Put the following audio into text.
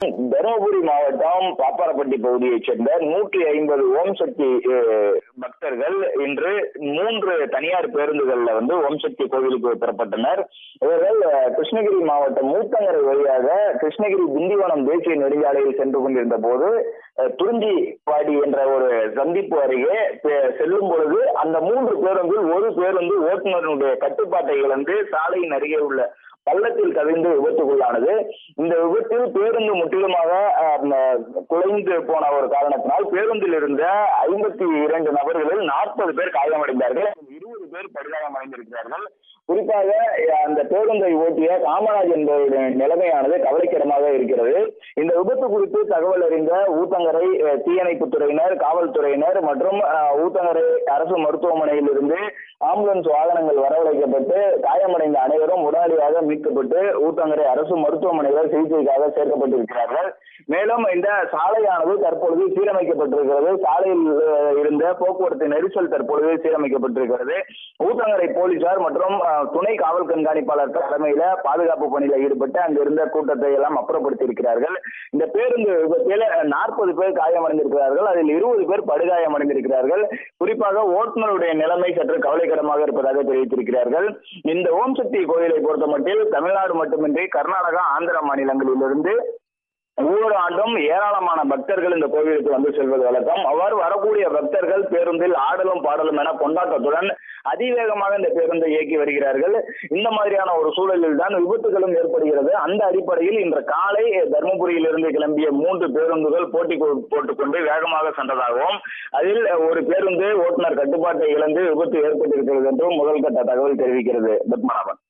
தருமபுரி மாவட்டம் பாப்பாரப்பட்டி பகுதியைச் சேர்ந்த 150 ஓம் சக்தி பக்தர்கள் இன்று 3 தனியார் பேருந்துகள்ல ஓம் சக்தி கோவிலுக்கு பெறப்பட்டனர். இவர்கள் கிருஷ்ணகிரி மாவட்டம் மூத்தங்கரை வழியாக கிருஷ்ணகிரி திண்டிவனம் தேசிய நெடுஞ்சாலையில் சென்று கொண்டிருந்த போது துறிஞ்சிப்பாடி என்ற ஒரு சந்திப்பு அருகே செல்லும் பொழுது அந்த 3 பேருந்தில் ஒரு பேருந்து ஓட்டுநருடைய கட்டுப்பாட்டை இழந்து சாலையின் அருகே உள்ள பள்ளத்தில் கவிழ்ந்து விபத்துக்குள்ளானது. இந்த விபத்தில் பேருந்து முற்றிலுமாக குலைந்து போன ஒரு காரணத்தினால் பேருந்தில் இருந்த 52 நபர்களில் 40 பேர் காயமடைந்தார்கள், 20 பேர் படுகாயமடைந்திருக்கிறார்கள். குறிப்பாக அந்த பேருந்தை ஓட்டிய காமராஜ் என்பவருடைய நிலைமையானது கவலைக்கிடமாக இருக்கிறது. இந்த விபத்து குறித்து தகவல் அறிந்த ஊத்தங்கரை தீயணைப்பு துறையினர், காவல்துறையினர் மற்றும் ஊத்தங்கரை அரசு மருத்துவமனையில் இருந்து ஆம்புலன்ஸ் வாகனங்கள் வரவழைக்கப்பட்டு காயமடைந்த அனைவரும் உடனடியாக மீட்கப்பட்டு ஊத்தங்கரை அரசு மருத்துவமனையில் சிகிச்சைக்காக சேர்க்கப்பட்டிருக்கிறார்கள். மேலும் இந்த சாலையானது தற்பொழுது சீரமைக்கப்பட்டிருக்கிறது. சாலையில் இருந்த போக்குவரத்து நெரிசல் தற்பொழுது சீரமைக்கப்பட்டிருக்கிறது. ஊத்தங்கரை போலீசார் மற்றும் துணை காவல் கண்காணிப்பாளர் தலைமையில பாதுகாப்பு பணியில ஈடுபட்டு அங்கிருந்த கூட்டத்தை எல்லாம் அப்புறப்படுத்தி இருக்கிறார்கள். இந்த பேருந்து விபத்தில் 40 பேர் காயமடைந்திருக்கிறார்கள், அதில் 20 பேர் படுகாயமடைந்திருக்கிறார்கள். குறிப்பாக ஓட்டுநருடைய நிலைமை சற்று கவலைக்கிடமாக இருப்பதாக தெரிவித்திருக்கிறார்கள். இந்த ஓம் சக்தி கோயிலை பொறுத்தமட்டில் தமிழ்நாடு மட்டுமின்றி கர்நாடகா, ஆந்திரா மாநிலங்களிலிருந்து ஒவ்வொரு ஆண்டும் ஏராளமான பக்தர்கள் இந்த கோவிலுக்கு செல்வது வழக்கம். அவ்வாறு வரக்கூடிய பக்தர்கள் பேருந்தில் ஆடலும் பாடலும் என கொண்டாட்டத்துடன் அதிவேகமாக இந்த பேருந்தை இயக்கி வருகிறார்கள். இந்த மாதிரியான ஒரு சூழலில் தான் விபத்துகளும் ஏற்படுகிறது. அந்த அடிப்படையில் இன்று காலை தருமபுரியில் இருந்து கிளம்பிய 3 பேருந்துகள் போட்டி போட்டுக்கொண்டு வேகமாக சென்றதாகவும் அதில் ஒரு பேருந்து ஓட்டுநர் கட்டுப்பாட்டை இழந்து விபத்து ஏற்பட்டிருக்கிறது என்றும் முதல்கட்ட தகவல் தெரிவிக்கிறது. பத்மநாபன்.